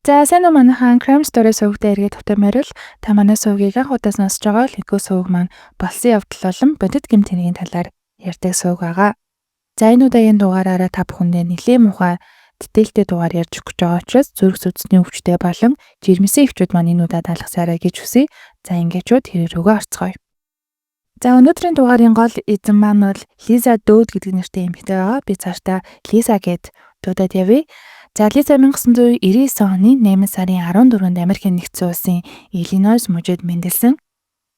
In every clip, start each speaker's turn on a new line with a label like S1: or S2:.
S1: За сайн уу манайхан Crime Story сувгтаа эргээд тавтамаар л та манай сувгийг анх удаа сонсож байгаа л эдгөө сувг маань болсон явдал болон бодит гэм тэнгийн талаар ярьдаг сувг байгаа. За энэ удаагийн дугаараараа та бүхэндээ нэлийн мухай дэтээлтэй дугаар ярьж өгч байгаа учраас зүрх судасны өвчтэй болон жирэмсэн өвчүүд маань энэ удаа даалгасаарай гэж хүсье. За ингэчүүд хэрэг рүүгээ орцгоё. За өнөөдрийн дугаарын гол эзэн маань бол Лиза Дөөд гэдэг нэртэй эмэгтэй байгаа. Би цаашдаа Лиза гэд дуудаад явъя. За Лиза 1999 оны 8 сарын 14-нд Америкийн нэгдсэн улсын Иллинойс мужид мэндэлсэн.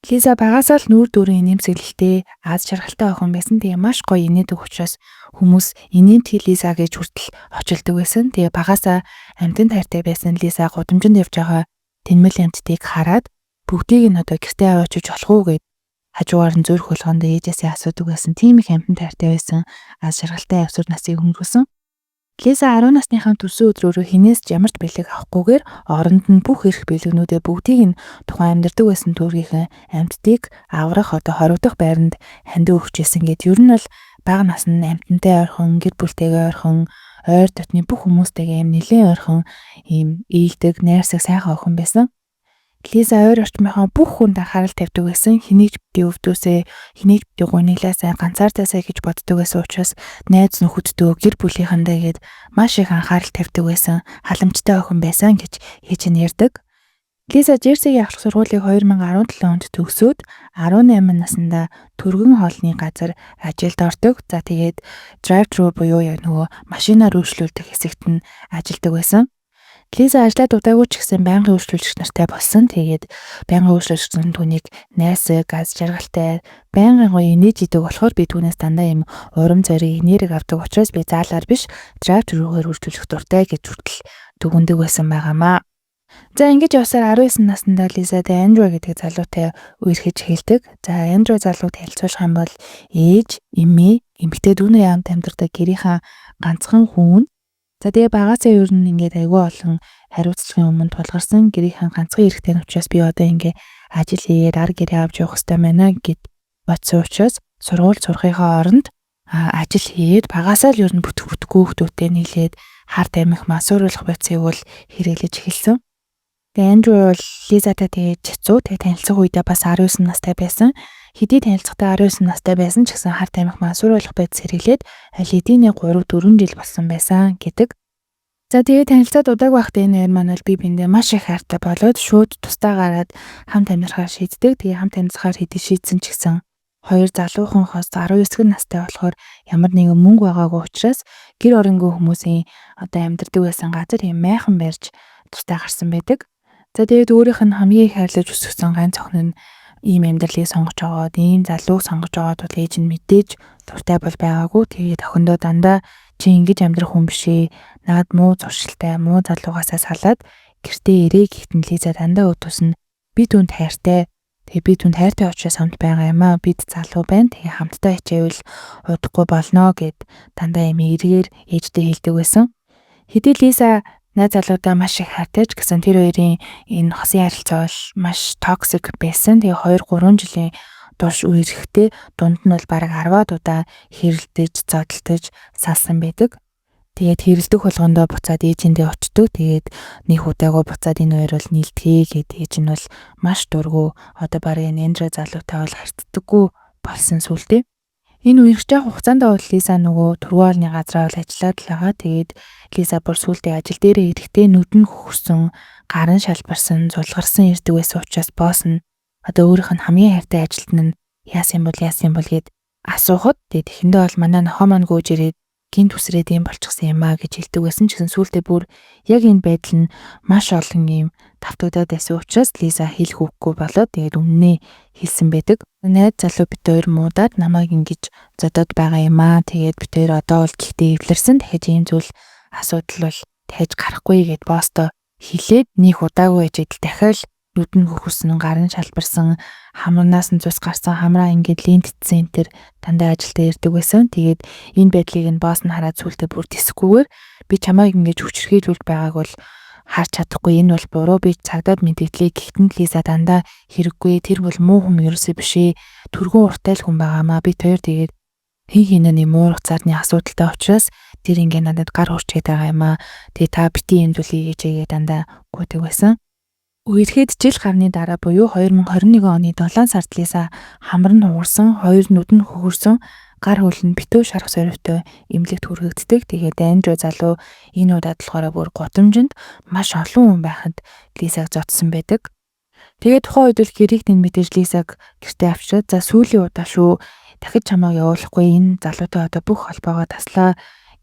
S1: Лиза багасаа л нүүр дүүрэн инээмсэглэлтэй аз жаргалтай охин байсан. Тэгээ маш гоё инээдэг учраас хүмүүс инээмт Лиза гэж хүртэл очилдог байсан. Тэгээ багасаа амьтан тайртай байсан Лиза гудамжинд явж байгаа тэнмэл амьтдыг хараад бүгдийг нь одоо гэртээ аваад очиж болох уу гэд хажуугаар нь зүрх болгонд ээжээсээ асуудаг байсан. Тийм их амьтан тайртай байсан. Аз жаргалтай авсур насыг өнгөрсөн. Лиза 10 насныхаа төрсөн өдрөөрөө хинээс ч ямар ч бэлэг авахгүйгээр оронд нь бүх эрх бэлгнүүдээ бүгдийг нь тухайн амьдардаг байсан төргийнхээ амьтдыг аврах одоо хориодох байранд хандив өгчээсэн гэд ер нь бол бага насны амьтантай ойрхон гэр бүлтэйгээ ойрхон ойр дотны бүх хүмүүстэйгээ юм нэлээд ойрхон ийм ийдэг найрсаг сайхан охин байсан. Лиза ойр орчмынхаа бүх хүнд анхаарал тавьдаг байсан. Хэнийг ч бити өвдөөсөө, хэнийг ч бити гуниглаасаа, ганцаардаасаа гэж боддог байсан учраас найз нөхөддөө гэр бүлийнхэндээ гээд маш их анхаарал тавьдаг байсан. Халамжтай охин байсан гэж ээж нь ярьдаг. Лиза Жерсигийн ахлах сургуулийг 2017 онд төгсөөд 18 наснда түргэн хоолны газар ажилд ордог. За тэгээд drive-thru буюу нөгөө машинаар үйлчлүүлдэг хэсэгт нь ажилдаг байсан. Лиза ажлаа дутаагүй ч гэсэн байнгын үйлчлүүлэгч нартай болсон. Тэгээд байнгын үйлчлүүлэгч нь түүнийг найрсаг, аз жаргалтай, байнгын гоё инээж идэг болохоор би түүнээс дандаа юм урам зориг, энерги авдаг учраас би заалаар биш drive-thru-гаар үйлчлүүлэх дуртай гэж хүртэл дүгндэг байсан байгаамаа. За ингэж явсаар 19 наснда Лизатай Андрю гэдэг залуутай үерхэж эхэлдэг. За Андрю залуу танилцуулах юм бол ээж, эмээ, эмэгтэй дүүний яамд амьдардаг гэрийнхэн ганцхан хүн. За тэгээ багасаа ер нь ингээд айгүй олон хариуцлагын өмнө тулгарсан гэрийнхэн ганцхан эрэгтэй учраас би одоо ингээ ажил хийгээд ар гэрээ авч явах хэрэгтэй байна гэд бодсон учраас сургууль сурахынхаа оронд ажил хийгээд багасаа л ер нь бүтгэхгүй хүмүүстээ нийлээд харт амих масууруулах процессыг бол хэрэглэж эхэлсэн. Тэгээ Андрю бол Лизатай тэгээ чицүү тэгээ танилцах үедээ бас 19 настай байсан. Хэдий танилцахтаа 19 настай байсан ч гэсэн харт амих масууруулах байдлаас хэрэглээд хэдийнэ 3-4 жил болсон байсан гэдэг. За тэгээ танилцаад удааг байхдаа энэ хоёр маань би биндээ маш их хайртай болоод шууд тусдаа гараад хамт амьдрахаар шийддэг. Тэгээ хамт амьдрахаар хэдий шийдсэн ч гэсэн хоёр залууханхоос 19 настай болохоор ямар нэгэн мөнгө байгаагүй учраас гэр оронгүй хүмүүсийн одоо амьдардаг байсан газар юм майхан барьж тусдаа гарсан байдаг. За тэгээд өөрийнх нь хамгийн их хайрлаж өсгсөн ганц охин нь ийм амьдралыг сонгож аваад ийм залууг сонгож аваад бол ээж нь мэдээж дуртай бол байгаагүй. Тэгээд охиндоо дандаа чи ингэж амьдрах хүн биш ээ. Наад муу зуршилтай, муу залуугаасаа салаад гэртээ ирээ гэхтэн Лиза дандаа өдөөс нь би түүнд хайртай. Тэгээ би түүнд хайртай учраас хамт байгаа юм аа. Бид залуу байна. Тэгээ хамтдаа хичээвэл удахгүй болно гэд дандаа юм эргээр ээжтэй хэлдэг байсан. Хэдий Лиза найз залуудаа маш их хайртай ч гэсэн тэр хоёрын энэ хосын харилцаа бол маш токсик байсан. Тэгээ 2-3 жилийн турш үерхтэй дунд нь бол бараг 10-аад удаа хэрэлдэж, зодтолтож салсан байдаг. Тэгээд хэрэлдэх болгондоо буцаад ээжиндээ очдөг. Тэгээд нэг удаагаа буцаад энэ хоёр бол нийлдэхээ гэд ээж нь бол маш дургу одоо барыг Эндрэ залуутай бол харьцдаггүй болсон сүлдээ. Энэ үерхэж явах хугацаанд бол Лиза нөгөө тургуулны газраа бол ажиллаад л байгаа. Тэгээд Лиза бүр сүлдээ ажил дээрээ ирэхдээ нүд нь хөхөрсөн, гарын шалбарсан, зулгарсан ирдэг байсан учраас босс нь одоо өөрийнх нь хамгийн хайртай ажилтан нь яасан бол гэд асуухад тэгээд эхэндээ бол манай нохоо маань гүйж ирээд гинт үсрээд юм болчихсон юм аа гэж хэлдэг байсан ч гэсэн сүултээ бүр яг энэ байдал нь маш олон юм давтагдаад байсан учраас Лиза хэлэх үггүй болоод тэгээд үннээ хэлсэн байдаг. Найз залуу бит хоёр муудаад намайг ингэж зодоод байгаа юм аа. Тэгээд бит хоёр одоо бол гэхдээ эвлэрсэн. Дахиж ийм зүйл асуудал бол дахиж гарахгүй гэд босстой хэлээд нэг удаагүй ээжэд дахиад нүд нь хөхөрсөн, гарын шалбарсан, хамраанаас нь цус гарсан, хамраа ингээд лентцсэн энэ төр дандаа ажилдаа ирдэг байсан. Тэгээд энэ байдлыг нь босс нь хараад сүултээ бүр тэсэхгүйгээр би чамайг ингэж хүчрхийлүүлж байгааг бол харж чадахгүй, энэ бол буруу, би цагдаад мэдээлээ гэхдээ Лиза дандаа хэрэггүй, тэр бол муу хүн ерөөсөө биш ээ. Түргэн уртай л хүн байгаамаа. Би хоёр тэгээд хин хинэний муурах зарны асуудалтай учраас Тэр ингээ надад гар хурчээд байгаа юм аа. Тэгээ та бити энэ зүйлийг хийжээгээ дандаа гуйдаг байсан. Үерхэд жил гарны дараа буюу 2021 оны 7 сард Лиза хамар нь уурсан, хоёр нүд нь хөхөрсөн, гар хөл нь битүү шарах соривтой эмнэлэгт хүргэгддэг. Тэгээд Андрю залуу энэ удаад болохоор бүр гудамжинд маш олон хүн байхад Лизаг зодсон байдаг. Тэгээд тухайн үед л гэрийг нэн мэдээж Лизаг гэртээ авчираад за сүүлийн удаа шүү. Дахиж чамайг явуулахгүй, энэ залуутай одоо бүх холбоогоо таслаа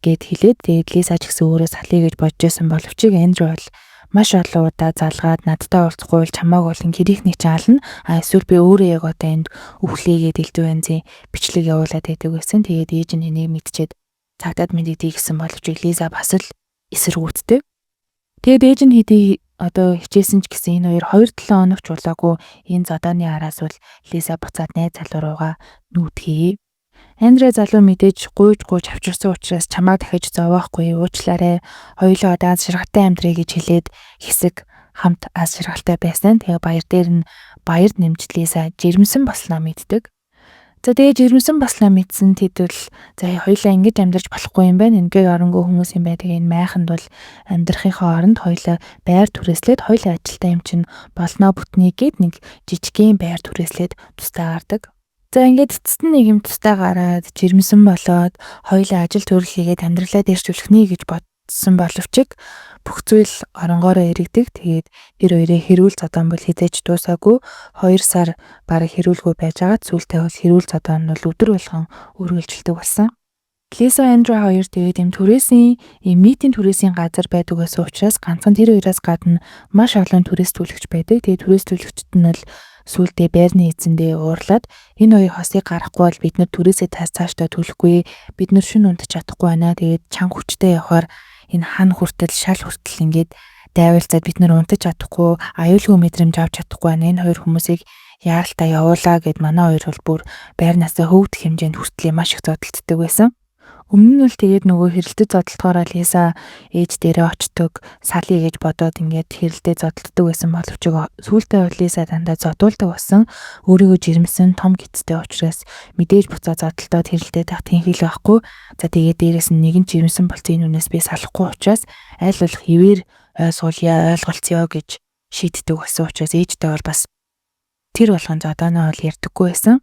S1: гэд хэлээд тэгээд Лиза ч гэсэн өөрөө салъя гэж бодож байсан боловч Андрю бол маш олон удаа залгаад надтай уулзахгүй л чамааг болон гэрийнхний чаална. Эсвэл би өөрөө яг одоо энд өвхлийгээд элдв янзын бичлэг явуулаад байдаг байсан. Тэгээд ээж нь энийг мэдчихэд цагдаад мэдэгдэй гэсэн боловч Лиза бас л эсэргүүцдэг. Тэгээд ээж нь хэдий одоо хичээсэн ч гэсэн энэ хоёр 2-7 хоног ч улаагүй энэ зодооны араас бол Лиза буцаад найз залуу руугаа нүүдхий. Андрю залуу мэдээж гуйж авчирсан учраас чамаа дахиж зовоохгүй уучлаарай. Хоёулаа одоо аз жаргалтай амьдрий гэж хэлээд хэсэг хамт аз жаргалтай байсан. Тэгээ баяр дээр нь баяр нэмж Лиза жирэмсэн болсноо мэддэг. За тэгээ жирэмсэн болсноо мэдсэн тэдвэл за хоёулаа ингэж амьдарч болохгүй юм байна. Ингээ оронгүй хүмүүс юм бай. Тэгээ энэ майханд бол амьдрахынхаа оронд хоёулаа байр түрээслээд хоёулаа ажилтаа юм чинь болноо бүтний гээд нэг жижигхэн байр түрээслээд тусдаа гардаг. За ингээд эцэст нь нэг юм тусдаа гараад жирэмсэн болоод хоёулаа ажил төрөл хийгээд амьдралаа дээрчүүлэх гэж бодсон боловч бүх зүйл оронгоороо эргэдэг. Тэгээд тэр хоёрын хэрүүл зодон бол хизээж дуусаагүй 2 сар бараг хэрүүлгүй байжгаад сүүлдээ бол хэрүүл зодон нь бол өдөр болгон үргэлжилдэг болсон. Лиза Андрю хоёр тэгээд юм митийн түрээсийн газар байдаг гэсэн учраас ганцхан тэр хоёроос гадна маш олон турист түлхэж байдаг. Тэгээд турист түлхэгчд нь бол сүүлдээ байрны эзэндээ уурлаад энэ хоёр хосыг гарахгүй бол бид нар түрээсээ цаашдаа түлхэхгүй, бид нар шин унтаж чадахгүй байна. Тэгээд чанга хүчтэй явахаар энэ хан хүртэл шал хүртэл ингээд дайвалцаад бид нар унтаж чадахгүй, аюулгүй мэдрэмж авч чадахгүй байна. Энэ хоёр хүмүүсийг яаралтай явуулаа гэд манай хоёр бол бүр байрнаасаа хөвдөх хэмжээнд хүртэл маш их зодтолддог байсан. Өмнө нь бол тэгээд нөгөө хэрэлдэт зодтолтгоороо Лиза ээж дээрээ очдог, салъя гэж бодоод ингээд хэрэлдээ зодтолдог байсан боловч сүүлдээ бол Лиза дандаа зодуулдаг болсон. Өөрийгөө жирэмсэн том гидтэй учраас мэдээж буцаа зодтолтоод хэрэлдээ тах тэнхил байхгүй. За тэгээд дээрээс нь нэгэн жирэмсэн болцсон энэ үнээс би салахгүй учраас аль болох хэвээр ойлгуулъя, ойлголцъё гэж шийддэг болсон учраас ээжтэй бол бас тэр болгон зодооноо бол ярьдаггүй байсан.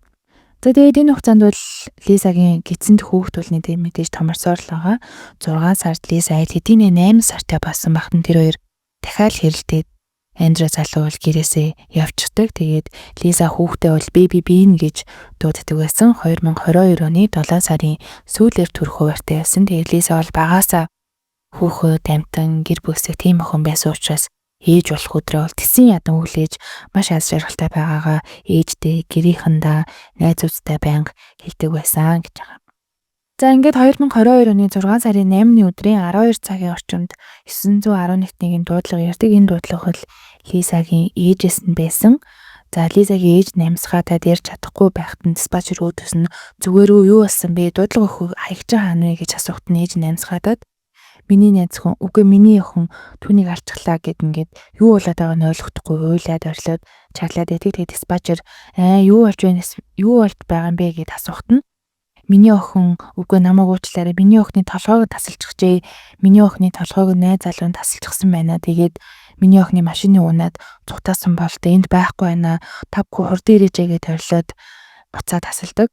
S1: За тэгээд энэ хугацаанд бол Лизагийн гидсэнд хүүхэд бол мэдээж томорсоор л байгаа. 6 сард Лиза хэдийнэ 8 сартай болсон багтан тэр хоёр дахиад хэрэлдээд Андрю залуу бол гэрээсээ явчихдаг. Тэгээд Лиза хүүхдээ бол baby bean гэж дууддаг байсан. 2022 оны 7 сарын сүүлээр төрөх хуваартай байсан. Тэгээд Лиза бол багаасаа хүүхэд амтан гэр бүлсэх тийм охин байсан учраас ээж болох өдрөө бол тэсэн ядан хүлээж маш аз жаргалтай байгаагаа ээжтэй гэрийнхэндээ найзуудтай байнга хэлдэг байсан гэж байгаа. За ингээд 2022 оны 6 сарын 8-ны өдрийн 12 цагийн орчимд 911-ийн дуудлага ярьдаг. Энэ дуудлага бол Лизагийн ээжээс нь байсан. За Лизагийн ээж намсгаатад ярьж чадахгүй байхад нь диспатчер өөдөөс нь зүгээр юу болсон бэ? Дуудлага өгөх хаягч хаана вэ гэж асуухт нь ээж намсгаатад миний найз хүн үгүй миний охин түүнийг алчглаа гэд ингээд юу болоод байгааг нь ойлгохгүй уйлаад орилоод чаглаад байдаг. Тэгээд диспатчер юу болж байгаа юм бэ гэд асуухт нь миний охин үгүй намайг уучлаарай, миний охины толгойг тасалчихжээ, миний охины толгойг найз залуу нь тасалчихсан байна. Тэгээд миний охины машины унаад цутаасан болтой энд байхгүй байна. Тавгүй хурд ирээжээ гэд орилоод буцаад тасалдаг.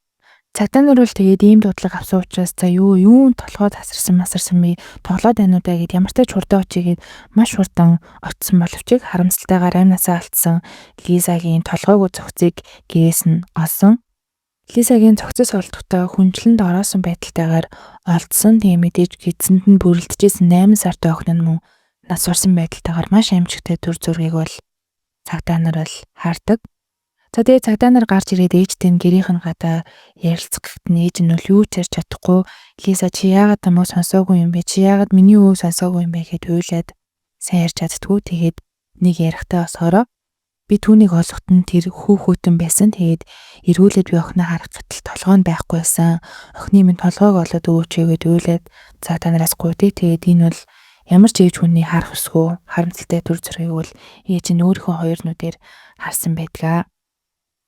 S1: Цагдаа нар бол тэгээд ийм дуудлага авсан учраас за юун толгой тасарсан бэ? Тоглоод байна уу даа гэд ямар ч тач хурдан очигээд маш хурдан очсон боловч харамсалтайгаар амнасаа алдсан Лизагийн толгойг зохицыг гээс нь олсон. Лизагийн цогцос олдохдоо хүнчлэнд ороосон байдалтайгаар олдсон. Тийм мэдээж гидсэнд нь бүрлдэжсэн 8 сартай охин нь мөн нас орсон байдалтайгаар маш аимшигтай төр зургийг бол цагдаа нар бол хаардаг. За тэгээд цагдаа нар гарч ирээд ээжтэй нь гэрийнх нь гадаа ярилцах гэхэд ээж нь бол юу ч ярьж чадахгүй. Лиза чи яагаад намайг сонсоогүй юм бэ? Чи яагаад миний үг сонсоогүй юм бэ гэхэд уйлаад сайн ярьж чаддгүй. Тэгээд нэг ярихтаа бас хороо. Би түүнийг олохт нь тэр хүүхөтэн байсан. Тэгээд эргүүлээд би охиноо харах гэтэл толгой нь байхгүй байсан. Охины минь толгойг олоод өгөөч гэгээд уйлаад цагдаа нараас гуйдээ. Тэгээд энэ бол ямар ч ээж хүний харах усгүй харамсалтай төр зургийг бол ээж нь өөрийнхөө хоёр нүдээр харсан байдгаа.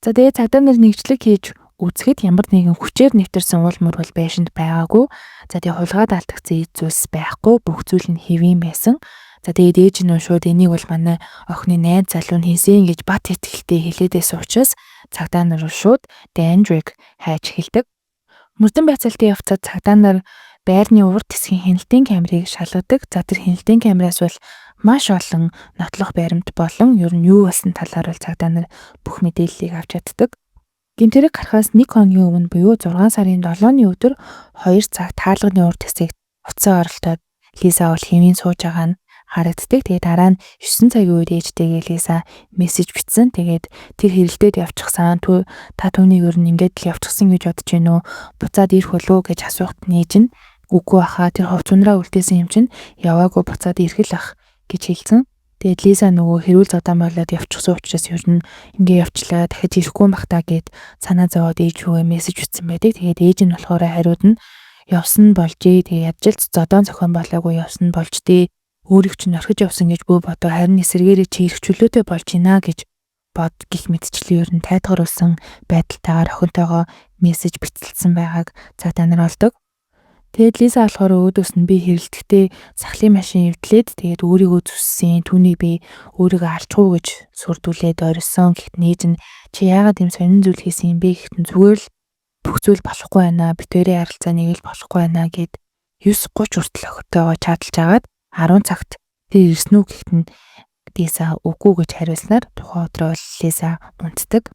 S1: За тэгээд цагдаа нар нэгжлэг хийж үзэхэд ямар нэгэн хүчээр нэвтэрсэн уул мөр бол байшинд байгаагүй. За тэгээ хулгайд алдагдсан эд зүйлс байхгүй. Бүх зүйл нь хэвийн байсан. За тэгээд ээж нь шууд энийг бол манай охины найз залуу нь хийсэн гэж бат итгэлтэй хэлээдээс учраас цагдаа нар шууд Дендрийг хайж эхэлдэг. Мөрдөн байцаалтын явцад цагдаа нар байрны урд хэсгийн хяналтын камерыг шалгадаг. За тэр хяналтын камераас бол маш олон нотлох баримт болон ер нь юу болсон талаар бол цагдаа нар бүх мэдээллийг авч чаддаг. Гинтэрэг гарахаас 1 хоногийн өмнө буюу 6 сарын 7-ны өдөр 2 цагт хаалганы урд хэсэгт уцаа оролдоод Лиза бол хэвийн сууж байгаа нь харагддаг. Тэгээд дараа нь 9 цагийн үед ээжтэйгээ Лиза мессеж бичсэн. Тэгээд тэр хэрэлдээд явчихсан. Та түүнийг ер нь ингээд л явчихсан гэж бодож байна уу? Буцаад ирэх болов гэж асуухт нээж нь үгүй баха. Тэр хувц ундраа үлдээсэн юм чинь яваагүй буцаад ирэх л ах гэж хэлсэн. Тэгээд Лиза нөгөө хэрүүл зодон болоод явчихсан учраас ер нь ингээ явчлаа. Дахиж ирэхгүй бах та гэд санаа зовоод ээж рүүгээ мессеж бичсэн байдаг. Тэгээд ээж нь болохоор хариуд нь явсан болжээ. Тэгээд ядчилт зодон зохион болоогүй явсан болж дээ. Өөрийг чинь орхиж явсан гэж бөө бодоо харин эсэргээрээ чи ирэх чөлөөтэй болж байна гэж бод гих мэдчлээ ер нь тайлгаруулсан байдалтайгаар охинтойгоо мессеж бичэлсэн байгааг цагдаа нар олдог. Тэгээд Лиза болохоор өөдөөс нь би хэрэлдэхдээ сахлын машин эвдлээд тэгээд өөрийгөө зүссэн түүнийг би өөрийгөө алчгүй гэж сүрдүүлээд орилсон. Гэхдээ нээж нь чи яагаад юм сонин зүйл хийсэн юм бэ гэхтэн зүгээр л бүх зүйл болохгүй байна. Битүүрийн харилцаа нэг л болохгүй байна гэд 9:30 хүртэл охинтойгоо чаталж агаад 10 цагт тэр ирсэн үү гэхтэн Лиза үгүй гэж хариулснаар тухайн өдрөө Лиза унтдаг.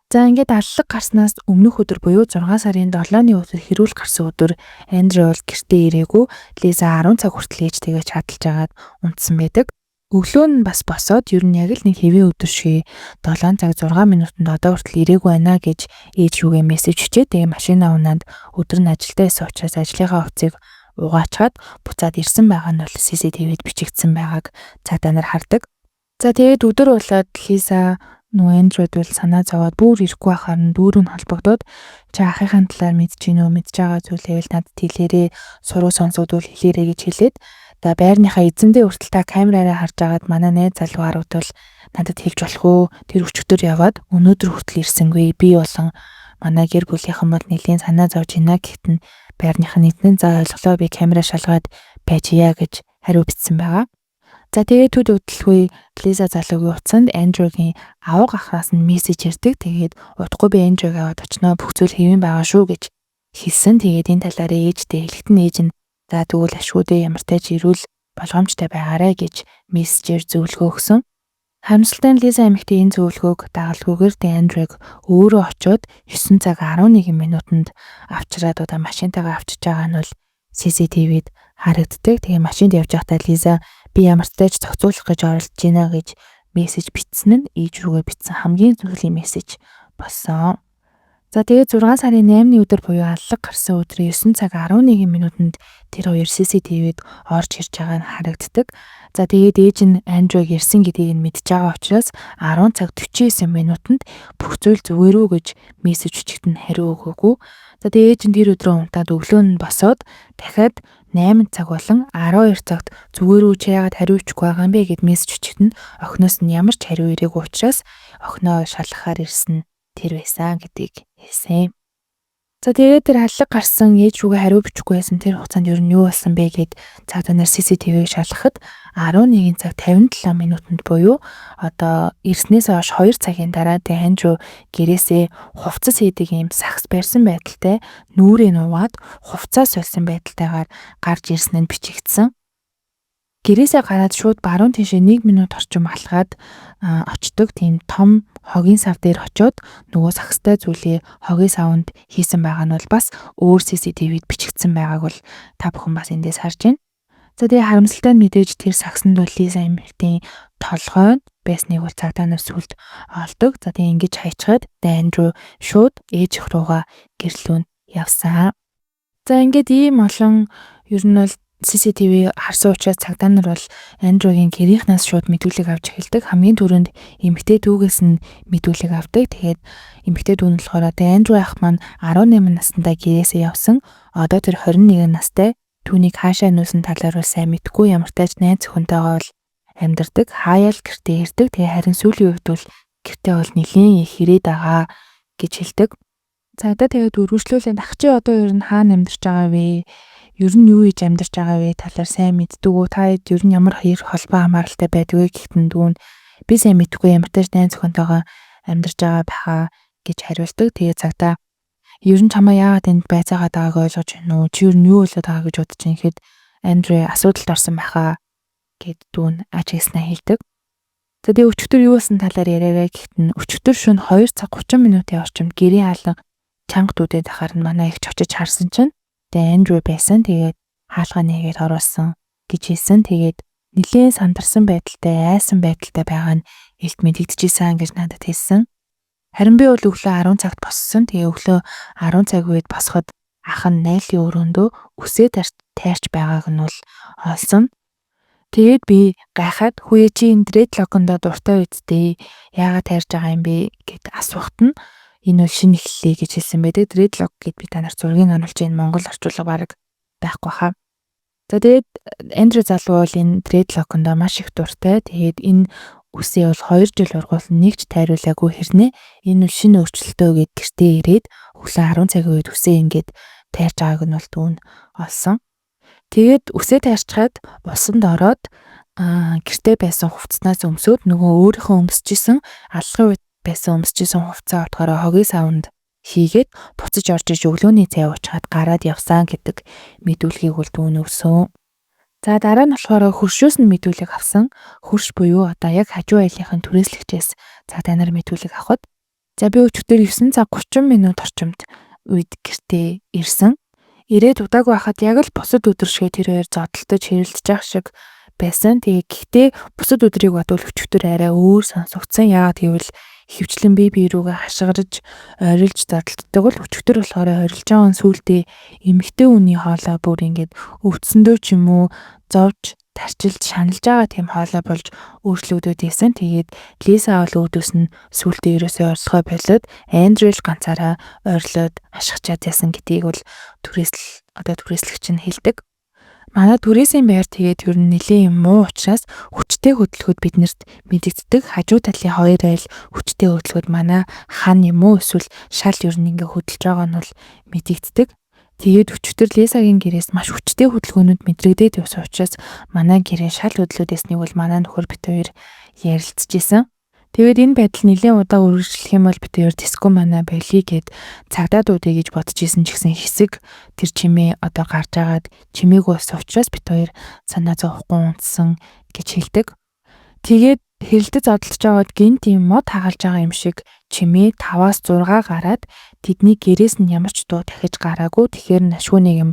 S1: За ингээд аллаг гарснаас өмнөх өдөр буюу 6 сарын 7-ны өдөр хэрүүл гарсан өдөр Эндрю бол гэртээ ирээгүй. Лиза 10 цаг хүртэл ээжтэйгээ чаталж агаад унтсан байдаг. Өглөө нь бас босоод ер нь яг л нэг хэвийн өдөр шиг 7 цаг 6 минутанд одоо хүртэл ирээгүй байна гэж ээж рүүгээ мессеж өчөө. Тэгээ машинаа унаад өдөр нь ажилдаа байсан учраас ажлынхаа хувцсыг угаачаад буцаад ирсэн байгаа нь бол CCTV-д бичигдсэн байгааг цагдаа нар хардаг. За тэгээд өдөр болоод Лиза Эндрюд бол санаа зовоод бүр ирэхгүй байхаар нь дүүрэн холбогдоод чи ахыхын талаар мэдэж гинөө мэдж байгаа зүйлээ л надад хэлээрээ суруу сонсогдвол хэлээрээ гэж хэлээд байрныхаа эзэндээ хүртэл та камераараа харж агаад манай найз залуу харагдвал надад хэлж болох уу? Тэр өчигдөр яваад өнөөдөр хүртэл ирсэнгүй. Би болон манай гэр бүлийнхэн бол нэлийн санаа зовж байна гэхтэн байрных нь эзэн за ойлголоо би камера шалгаад байж яа гэж хариу бичсэн байгаа. За тэгээд төд удалгүй Лиза залуугийн утсанд Эндрюгийн авга ахраас нь мессеж ирдэг. Тэгээд удахгүй би Эндрюг аваад очноо бүх зүйл хэвэн байгаа шүү гэж хэлсэн. Тэгээд энэ талаар ээжтэй хэлэхдээ ээж нь за тэгвэл ашгүйдээ ямар тач ирүүл болгоомжтой байгаарэ гэж мессежээр зөвлөгөө өгсөн. Харамсалтай нь Лиза эмэгтэй энэ зөвлөгөөг дагалгүйгээр Эндрюг өөрөө очиод 9 цаг 11 минутанд авчираад машинтайгаа авчиж байгаа нь бол CCTV-д харагддаг. Тэгээ машинд явж байхдаа Лиза би ямар ч тач зохицуулах гэж оролдож байна гэж мессеж бичсэн нь ээж рүүгээ бичсэн хамгийн сүүлийн мессеж болсон. За тэгээд 6 сарын 8-ны өдөр буюу аллаг гарсан өдрийн 9 цаг 11 минутанд тэр хоёр CCTV-д орж ирж байгаа нь харагддаг. За тэгээд ээж нь Эндрюг ирсэн гэдгийг нь мэдж байгаа учраас 10 цаг 49 минутанд бүх зүйл зүгээр үү гэж мессеж өчигт нь хариу өгөөгүй. За тэгээд ээж нь тэр өдрөө унтаад өглөө нь босоод дахиад 8 цаг болон 12 цагт зүгээр үү чи яагаад хариу өчгүй байгаа юм бэ гэд мессеж өчигт нь охиноос нь ямар ч хариу ирээгүй учраас охиноо шалгахаар ирсэн тэр байсан гэдгийг хэлсэн. За тэгээд тэр аллаг гарсан ээж рүүгээ хариу бичихгүй байсан тэр хугацаанд ер нь юу болсон бэ гэд цагдаа нар CCTV-г шалгахад 11 цаг 57 минутанд буюу ирснээс хойш 2 цагийн дараа Эндрю гэрээсээ хувцас хийдэг юм сахс барьсан байдалтай нүүрээ нуугаад хувцас сольсон байдалтайгаар гарч ирсэн нь бичигдсэн. Гэрээсээ гараад шууд баруун тийшээ 1 минут орчим алхаад очдог тийм том хогийн сав дээр очиод нөгөө сахстай зүйлээ хогийн савнд хийсэн байгаа нь бол бас өөр CCTV-д бичигдсэн байгааг бол та бүхэн бас эндээс харж байна. За тэгээ харамсалтай нь мэдээж тэр сахсанд бол Лиза эмэгтэй толгой байсныг бол цагдаа нар сүлд олдог. За тэгээ ингэж хайчгаад Эндрю шууд ээж руугаа гэрлүүн явсан. За ингээд ийм олон ер нь бол CCTV харсан учраас цагдаа нар бол Эндрюгийн гэрийнхнээс шууд мэдүүлэг авч эхэлдэг. Хамгийн түрүүнд эмэгтэй дүүгээс нь мэдүүлэг авдаг. Тэгээд эмэгтэй дүү нь болохоор Эндрю ах маань 18 наснда гэрээсээ явсан. Одоо тэр 21 настай. Түүнийг хаашаа нүүсэн талаар бол сайн мэдэхгүй ямар тач найз өхөнтэйгээ бол амьдардаг. Хаяал гэртээ ирдэг. Тэгээ харин сүүлийн үед бол гэртээ бол нэлийн их ирээд байгаа гэж хэлдэг. Цагдаа тэгээд үргэлжлүүлээд ах чи одоо ер нь хаана амьдарч байгаа вэ? Ер нь юу хийж амьдарч байгаа вэ? Талаар сайн мэддэг үү? Та хэд ер нь ямар хоёр холбоо хамааралтай байдаг вэ гэхтэн дүүн би сайн мэдэхгүй ямар ч дайн зөвхөнтэйгээ амьдарч байгаа байхаа гэж хариулдаг. Тэгээд цагдаа ер нь чамаа яагаад энд байцаагаад байгааг ойлгож байна уу? Чи ер нь юу болоод байгаа гэж бодож байна гэхэд Андрей асуудалд орсон байхаа гэд дүүн аж хийснэ хэлдэг. За тэгээд өчигдөр юу болсон талаар яриараа гэхтэн өчигдөр шөнө 2 цаг 30 минутын орчимд гэрийн хаалга чанга дүүдэд ахаар нь манай их очиж харсан чинь тэгээ Андрей байсан. Тэгээд хаалгаа нэгээд оруулсан гэж хэлсэн. Тэгээд нэлээд сандарсан байдалтай, айсан байдалтай байгаа нь илт мэдэгдэжсэн гэж надад хэлсэн. Харин би бол өглөө 10 цагт боссон. Тэгээ өглөө 10 цаг үед босоход ах нь найлын өрөөндөө үсээ тайрч байгааг нь бол олсон. Тэгээд би гайхаад хүүе чи энэ дредлокондоо дуртай үсттэй яагаад тайрж байгаа юм бэ гэд асуухт нь энэ бол шинэ эхлэлээ гэж хэлсэн байдаг. Дредлок гэд би танаар зургийг оруулж энэ монгол орчуулга баг байхгүй хаа. За тэгээд Андрей залуу бол энэ дредлокондоо маш их дуртай. Тэгээд энэ үсээ бол 2 жил ургуулсан нэг ч тайруулаагүй хэрнээ энэ бол шинэ өөрчлөлтөө гэд гэртээ ирээд өглөө 10 цагийн үед үсээ ингээд тайрж байгааг нь бол дүүн олсон. Тэгээд үсээ тайрчгаад усанд ороод гэртээ байсан хувцснаас өмсөөд нөгөө өөрийнхөө өмсөжсэн алхахын үед байсан өмсөжсэн хувцаа утгаараа хогийн савнд хийгээд буцаж орж иж өглөөний цай уучгаад гараад явсан гэдэг мэдүүлгийг бол дүүн өгсөн. За дараа нь болохоор хөршөөс нь мэдүүлэг авсан. Хөрш буюу одоо яг хажуу айлынхын түрээслэгчээс цагдаа нар мэдүүлэг авахд за би өчигдөр 9 цаг 30 минут орчимд үед гэртээ ирсэн. Ирээд удаагүй байхад яг л бусад өдөр шиг тэр хоёр зодтолтож хэрэлдэж явах шиг байсан. Тэгээ гэхдээ бусад өдрийг бодвол өчигдөр арай өөр сонсогдсон. Яагаад гэвэл хөвчлэн бие рүүгээ хашгирж ойролж зодтолтдог бол өчигдөр болохоор ойролж байгаа сүултээ эмэгтэй хүний хоолой бүр ингээд өвдсөндөө ч юм уу зовж тарчилж шаналж байгаа тийм хоолой болж өөрчлөгдөд байсан. Тэгээд Лиса бол өөдөөс нь сүултээ ерөөсөө орсгой болоод Андрел ганцаараа ойрлоод ашигчаад яасан гэдгийг бол түрээслэгч нь хэлдэг. Манай түрээсийн байр тэгээд ер нь нэлээд муу учраас хүчтэй хөдөлгөөд биднэрт мэдэгддэг. Хажуу талын хоёр айл хүчтэй хөдөлгөөд манай хан юм уу эсвэл шал ер нь ингээ хөдөлж байгаа нь бол мэдэгддэг. Тэгээд өчигдөр Лисагийн гэрээс маш хүчтэй хөдөлгөөнүүд мэдрэгдээд явсан учраас манай гэрээ шал хөдлөөдөөснийг бол манай нөхөр бит хоёр ярилцчихсэн. Тэгээд энэ байдал нэлээд удаа үргэлжлэх юм бол бит хоёр диско манай болий гэд цагдаа дуудъя гэж бодож исэн ч гэсэн хэсэг тэр чимээ одоо гарч агаад чимээгүй болсон учраас бит хоёр санаа зовхгүй унтсан гэж хэлдэг. Тэгээд хэрэлдэж зодтолж аваад гинт юм мод хагалж байгаа юм шиг чимээ 5-аас 6 гараад тэдний гэрээс нь ямар ч дуу дахиж гараагүй. Тэгэхээр нашгүй нэг юм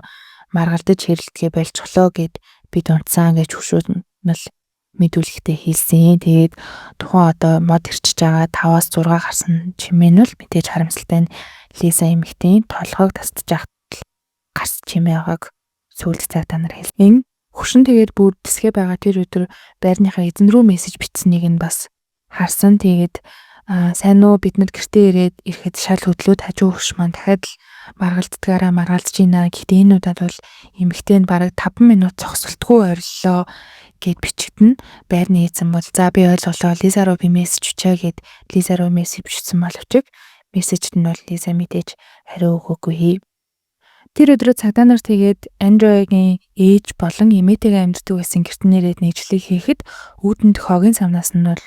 S1: маргалдаж хэрэлдэхээ болчихлоо гэд бид унтсан гэж хөшөөнөл мэдүүлэгтээ хэлсэн. Тэгээд тухайн одоо мод ирчиж байгаа 5-аас 6 гарсан чимээ нь л мэдээж харамсалтай нь Лиса эмэгтэй толгойг тасдаж ахтал гарс чимээ байгааг сүүлд цагдаа нар хэлсэн. Хөшин тэгээд бүр дэсгэ байгаа тэр өдөр байрныхаа эзэн рүү мессеж бичсэнийг нь бас харсан. Тэгээд сайн уу бид нар гэртээ ирэхэд шал хөдлөөд хажуу хөрш маань дахиад л маргалддгаараа байна. Гэхдээ энэ удаад бол эмэгтэй нь бараг 5 минут зогсолтгүй ориллоо гэд бичигдэн. Байрны эзэн бол за би ойлголоо Лиза руу би мессеж бичээ гэд Лиза руу мессеж бичсэн боловч мессежд нь бол Лиза мэдээж хариу өгөөгүй. Тэр өдрөө цагдаа нар тэгээд Андрейгийн ээж болон эмээтэйгээ амьдардаг байсан гэрт нэрээд нийтлэг хийхэд үүдэнд хогийн самнаас нь бол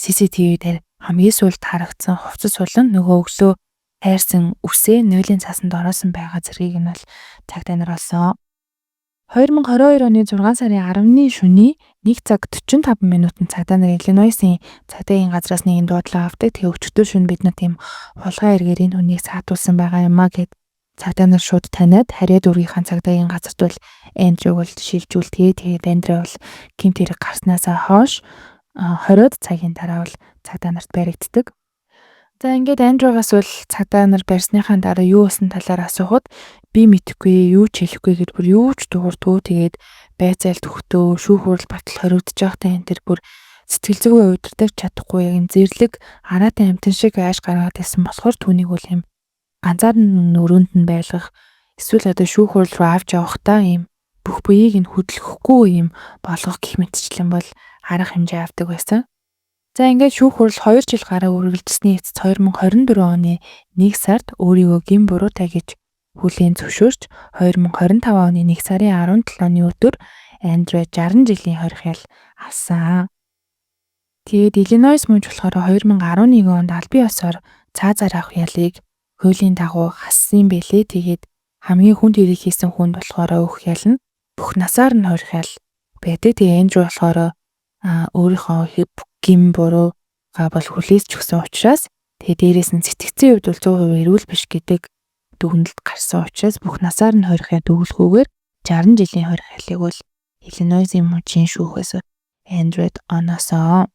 S1: CCTV дээр хамгийн сүүлд харагдсан хувцас сулан нөгөө өглөө тайрсан үсээ нойлын цаасанд ороосон байгаа зэргийг нь бол цагдаа нар олсон. 2022 оны 6 сарын 10-ны шөнийн 1 цаг 45 минутанд цагдаа нар Иллинойсын цагдаагийн газраас нэгэн дуудлага авдаг. Тэгээ өчигдөр шөнө бид нар тийм хулгай эргээр энэ хүнийг саатуулсан байгаа юм а гэд цагдаа нар шууд таниад харьяа дүүргийнхаа цагдаагийн газарт бол Андрейг бол шилжүүлдэг. Тэгээд Андрей бол гэмт хэрэг гарснаасаа хойш 20 цагийн дараа бол цагдаа нарт баригддаг. За ингээд Андрейгаас бол цагдаа нар барьсныхаа дараа юу болсон талаар асуухад би мэдэхгүй юу ч хэлэхгүй гэд бүр юу ч дуурдгүй. Тэгээд байцаалт өгтөө шүүх хурал батал хоригдож байхдаа энэ тэр бүр сэтгэл зүйн удирдах чадахгүй яг юм зэрлэг араатай амтэн шиг ааш гаргаад байсан болохоор түүнийг бол юм ганцаар өрөөнд нь байлгах эсвэл одоо шүүх хурал руу авч явахдаа ийм бүх буйыг нь хөдлөхгүй ийм болгох гэх мэтчлэн бол арга хэмжээ авдаг байсан. За ингээд шүүх хурал 2 жил гараа үргэлжилсний эцэст 2024 оны 1 сард өөрийгөө гин буруутай гэж хүлээн зөвшөөрч 2025 оны 1 сарын 17-ны өдөр Андрэ 60 жилийн хорих ял авсан. Тэгээд Иллинойс мужид болохоор 2011 онд албан ёсоор цаазаар авах ялыг хуулийн дагуу хассан байлээ. Тэгээд хамгийн хүнд хэрэг хийсэн хүнд болохоор өөх ял нь бүх насаар нь хорих ял байдаг. Тэгээд Андрэ болохоор өөрийнхөө гин бурууга бол хүлээж өгсөн учраас тэгээд дээрээс нь сэтгцийн хувьд бол 100% эрүүл биш гэдэг дүгнэлт гарсан учраас бүх насаар нь хорих ял өгүүлэхгүйгээр 60 жилийн хорих ялыг бол Иллинойсын мужийн шүүхээс Андрэд оноосоо.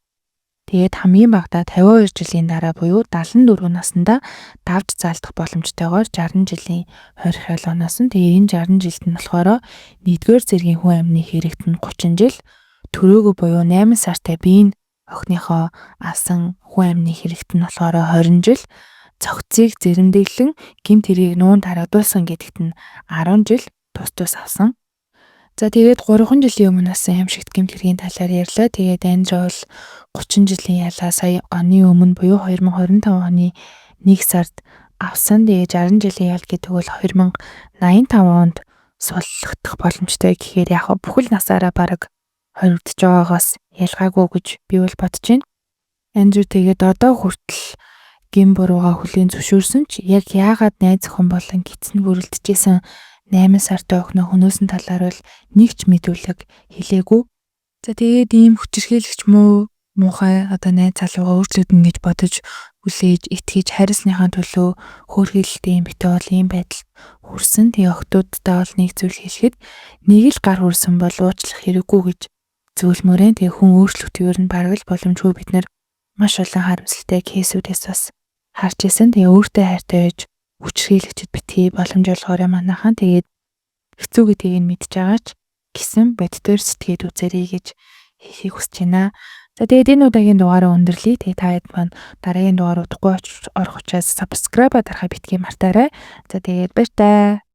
S1: Тэгээд хамгийн багадаа 52 жилийн дараа буюу 74 наснда давж заалдах боломжтойгоор 60 жилийн хорих ял оноосон. Тэгээд энэ 60 жилд нь болохоор 1-р зэргийн хүн амны хэрэгт нь 30 жил, төрөөгөө буюу 8 сартай биеийн охиныхоо авсан хүн амны хэрэгт нь болохоор 20 жил, цогцыг зэрэмдэглэн гэмт хэргийг нуунд харагдуулсан гэдэгт нь 10 жил тус авсан. За тэгээд 3 жилийн өмнө авсан аимшигт гэмт хэргийн талаар ярьлаа. Тэгээд Андрэ бол 30 жилийн ялаа сая оны өмнө буюу 2025 оны 1 сард авсан. Тэгээд 60 жилийн ял гэдэг бол 2085 онд суллагдах боломжтой гэхээр яг бүхэл насаараа бараг хоригдож байгаагаас ялгаагүй гэж би бол бодож байна. Андрэ тэгээд одоо хүртэл гин бурууга хүлээн зөвшөөрсөн ч яг яагаад найз охин болон гидсэнд бүрэлдэжсэн 8 сартай охиноо хөнөөсөн талаар бол нэг ч мэдүүлэг хэлээгүй. За тэгээд ийм хүчирхийлэгч муухай одоо найз залуугаа өөрчлөгдөн гэж бодож хүлээж итгэж харьцсныхаа төлөө хөөрхийлэлтийн битээ бол ийм байдалд хүрсэн. Тэгээ охтуудтай бол нэг зүйл хэлэхэд нэг л гар хүрсэн бол уучлах хэрэггүй гэж зөвлөмөрөө. Тэгээ хүн өөрчлөгдөөр нь бараг л боломжгүй бид нар маш олон харамсалтай кейсүүдээс бас харж исэн. Тэгээ өөртөө хайртай байж хүчрхийлэгчд битгий боломж олгоорой манайхан. Тэгээд хэцүү гэдгийг нь мэдж байгаа ч гэсэн боддоор сэтгэхэд үзээрэй гэж хэлхийг хүсэж байна. За тэгээд энэ удаагийн дугаараа өндөрлөе. Тэгээд та хэд маань дараагийн дугаар удахгүй орох учраас subscribe дарахаа битгий мартаарай. За тэгээд баяр таа.